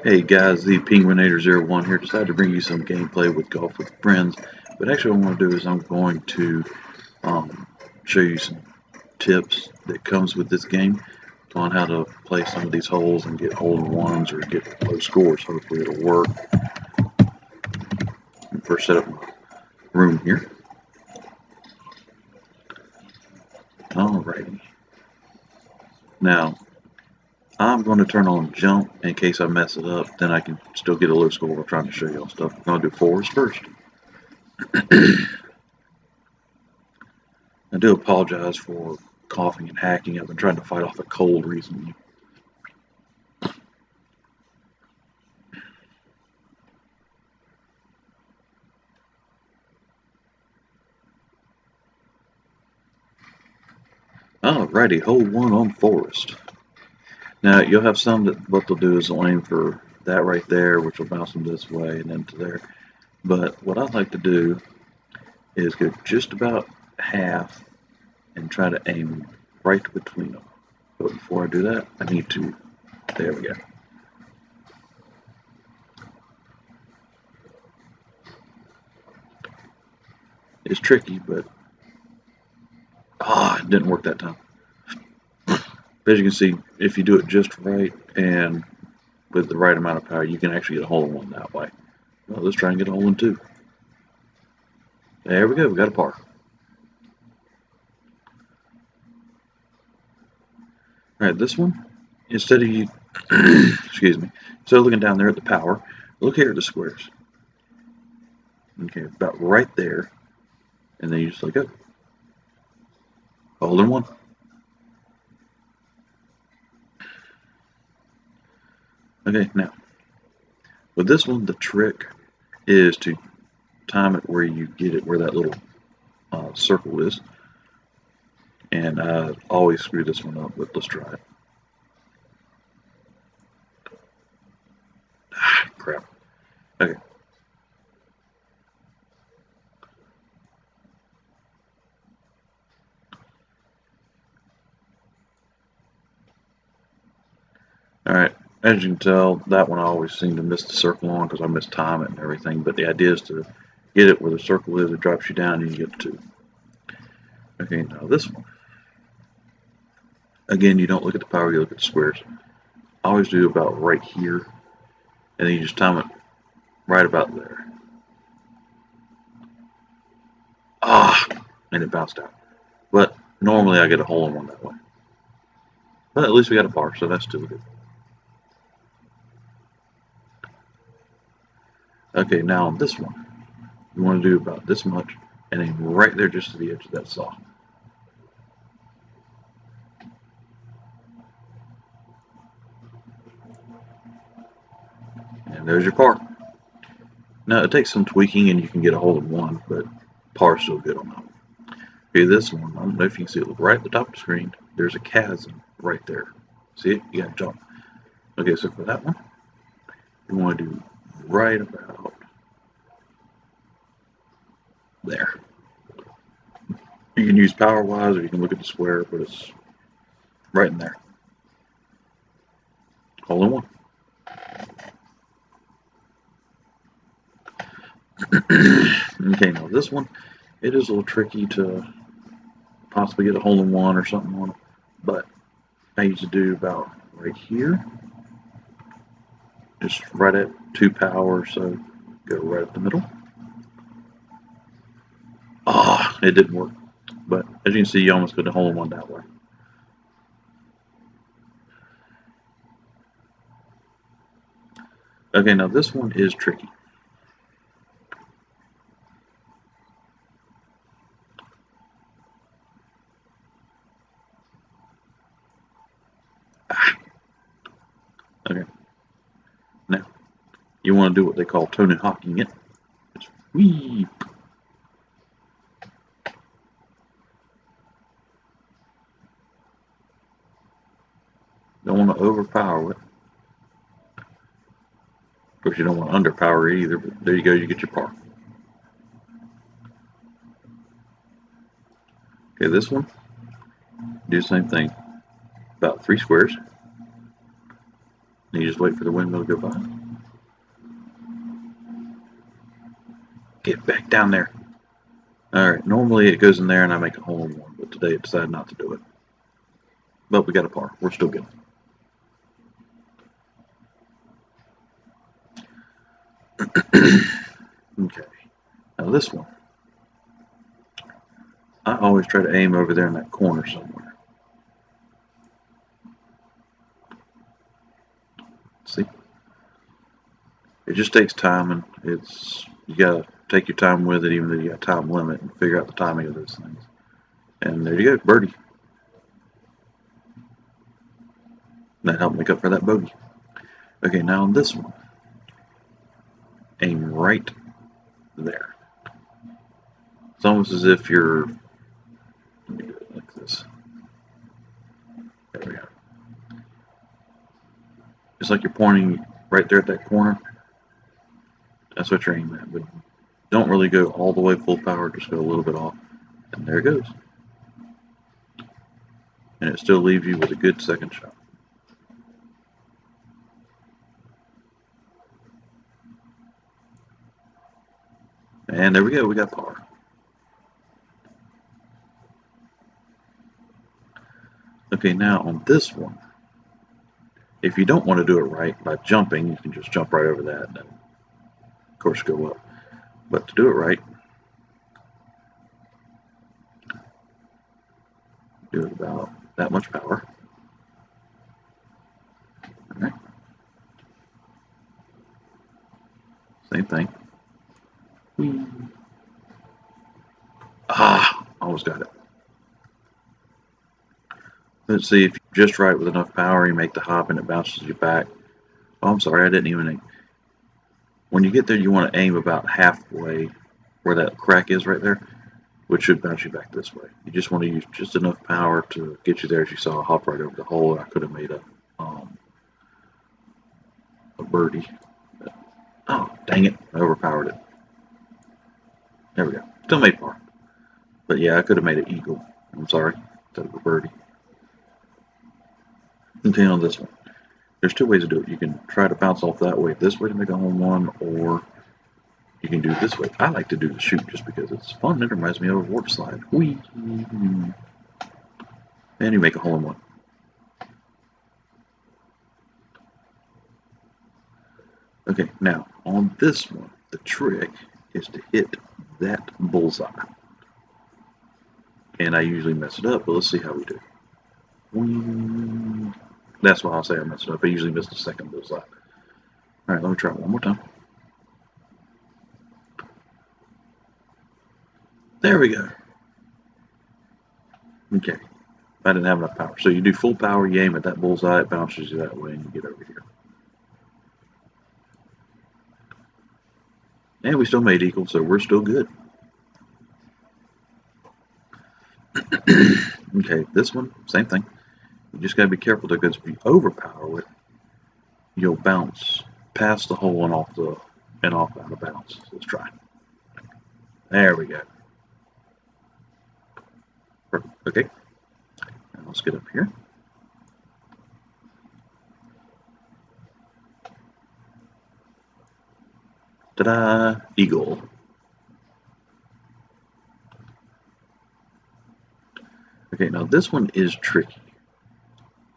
Hey guys, the Penguinator 01 here. Decided to bring you some gameplay with Golf with Friends. But actually, what I want to do is I'm going to um, show you some tips that comes with this game on how to play some of these holes and get hole-in-ones or get low scores. Hopefully, it'll work. First, set up my room here. Alrighty. Now, I'm going to turn on jump in case I mess it up. Then I can still get a low score while trying to show y'all stuff. I'm going to do fours first. I do apologize for coughing and hacking. I've been trying to fight off a cold recently. Alrighty, hole one on forest. Now you'll have some that what they'll do is they'll aim for that right there, which will bounce them this way and then to there. But what I like to do is go just about half and try to aim right between them. But before I do that, I need to. There we go. It's tricky, but it didn't work that time. As you can see, if you do it just right and with the right amount of power, you can actually get a hole in one that way. Well, let's try and get a hole in two. There we go, we got a par. Alright, this one, instead of you, excuse me, instead of looking down there at the power, look here at the squares. Okay, about right there, and then you just let go. Hole in one. Okay, now, with this one, the trick is to time it where you get it where that little circle is. And I always screw this one up, but let's try it. Crap. Okay. Alright, as you can tell, that one I always seem to miss the circle on because I mistime it and everything, but the idea is to get it where the circle is, it drops you down and you get two. Okay, now this one. Again, you don't look at the power, you look at the squares. I always do about right here, and then you just time it right about there. And it bounced out. But normally I get a hole in one that way. But at least we got a par, so that's still good. Okay, now on this one, you want to do about this much, and aim right there just to the edge of that saw. And there's your par. Now it takes some tweaking and you can get a hole in one, but par's still good on that one. Okay, this one, I don't know if you can see it, look right at the top of the screen, there's a chasm right there. See it? You gotta jump. Okay, so for that one, you want to do right about there. You can use power wise or you can look at the square, but it's right in there. Hole in one. Okay, now this one, it is a little tricky to possibly get a hole in one or something on it, but I used to do about right here, just right at 2 power, so go right up the middle. It didn't work, but as you can see, you almost got a hole in one that way. Okay, now this one is tricky. Okay, now you want to do what they call Tony Hawking it. Just weep. Don't want to overpower it. Of course, you don't want to underpower it either, but there you go, you get your par. Okay, this one, do the same thing. About 3 squares. You just wait for the windmill to go by. Get back down there. Alright, normally it goes in there and I make a hole in one, but today it decided not to do it. But we got a par. We're still good. Okay. Now this one. I always try to aim over there in that corner somewhere. See? It just takes time, and you gotta take your time with it, even though you got a time limit, and figure out the timing of those things. And there you go, birdie. That helped make up for that bogey. Okay, now on this one, aim right there. It's almost as if you're, let me do it like this. There we go. It's like you're pointing right there at that corner. That's what you're aiming at, but don't really go all the way full power, just go a little bit off. And there it goes. And it still leaves you with a good second shot. And there we go, we got par. Okay, now on this one, if you don't want to do it right by jumping, you can just jump right over that and then, of course, go up. But to do it right, do it about that much power. All right. Same thing. Ah, almost got it. Let's see if you're just right with enough power, you make the hop and it bounces you back. Oh, I'm sorry, I didn't even aim. When you get there, you want to aim about halfway where that crack is right there, which should bounce you back this way. You just want to use just enough power to get you there. As you saw, hop right over the hole. I could have made a birdie. Oh, dang it. I overpowered it. There we go. Still made par. But yeah, I could have made an eagle. I'm sorry. Instead of a birdie. Okay, on this one. There's two ways to do it. You can try to bounce off that way, this way to make a hole in one, or you can do it this way. I like to do the shoot just because it's fun. It reminds me of a warp slide. Whee! And you make a hole in one. Okay, now on this one, the trick is to hit that bullseye. And I usually mess it up, but let's see how we do. Whee! That's why I'll say I messed it up. I usually miss the second bullseye. All right, let me try it one more time. There we go. Okay, I didn't have enough power. So you do full power, you aim at that bullseye, it bounces you that way, and you get over here. And we still made equal, so we're still good. Okay, this one, same thing. You just gotta be careful because if you overpower it, you'll bounce past the hole and off out of bounds. So let's try. There we go. Perfect. Okay. Now let's get up here. Ta-da! Eagle. Okay, now this one is tricky.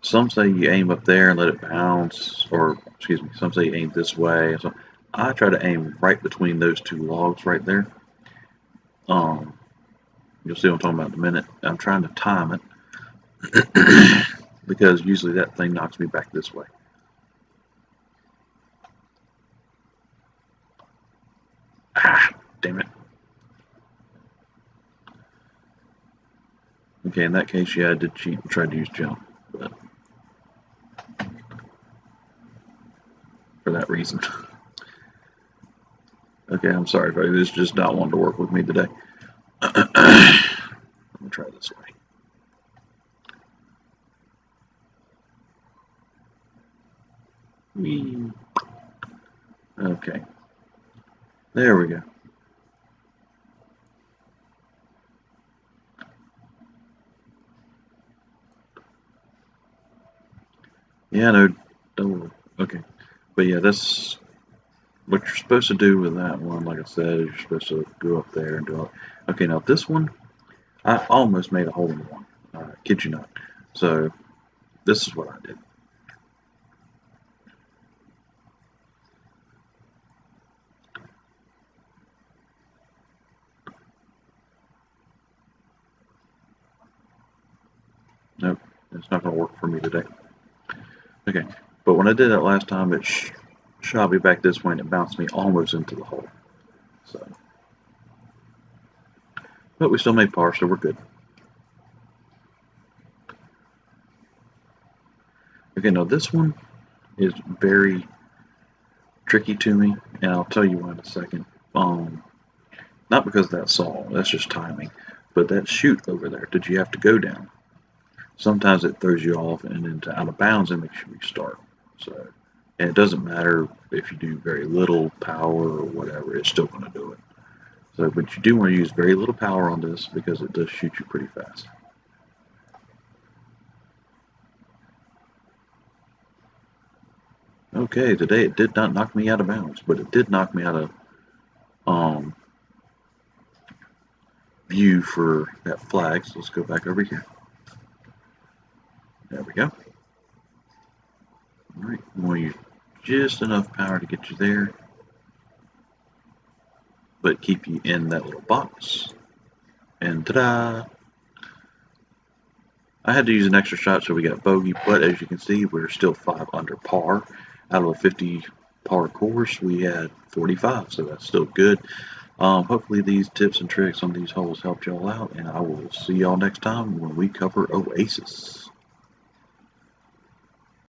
Some say you aim up there and let it bounce, or excuse me, some say you aim this way. So I try to aim right between those two logs right there. You'll see what I'm talking about in a minute. I'm trying to time it because usually that thing knocks me back this way. Ah, damn it. Okay, in that case, yeah, I did cheat and tried to use jump, but for that reason. Okay, I'm sorry, folks. This just not wanting to work with me today. Let me try this way. Whee. Okay. There we go. Yeah, no, Okay. But yeah, that's what you're supposed to do with that one. Like I said, is you're supposed to go up there and do it. Okay, now this one, I almost made a hole in one. Kid you not. So this is what I did. Nope, it's not going to work for me today. Okay, but when I did that last time, it shot me back this way and it bounced me almost into the hole. So, but we still made par, so we're good. Okay, now this one is very tricky to me, and I'll tell you why in a second. Not because of that saw, that's just timing, but that chute over there, did you have to go down? Sometimes it throws you off and into out of bounds and makes you restart. So, and it doesn't matter if you do very little power or whatever, it's still going to do it. So, but you do want to use very little power on this because it does shoot you pretty fast. Okay, today it did not knock me out of bounds, but it did knock me out of um, view for that flag. So let's go back over here. There we go. All right, we want to use just enough power to get you there, but keep you in that little box. And ta-da! I had to use an extra shot so we got bogey, but as you can see, we're still 5 under par. Out of a 50 par course, we had 45, so that's still good. Hopefully these tips and tricks on these holes helped y'all out, and I will see y'all next time when we cover Oasis.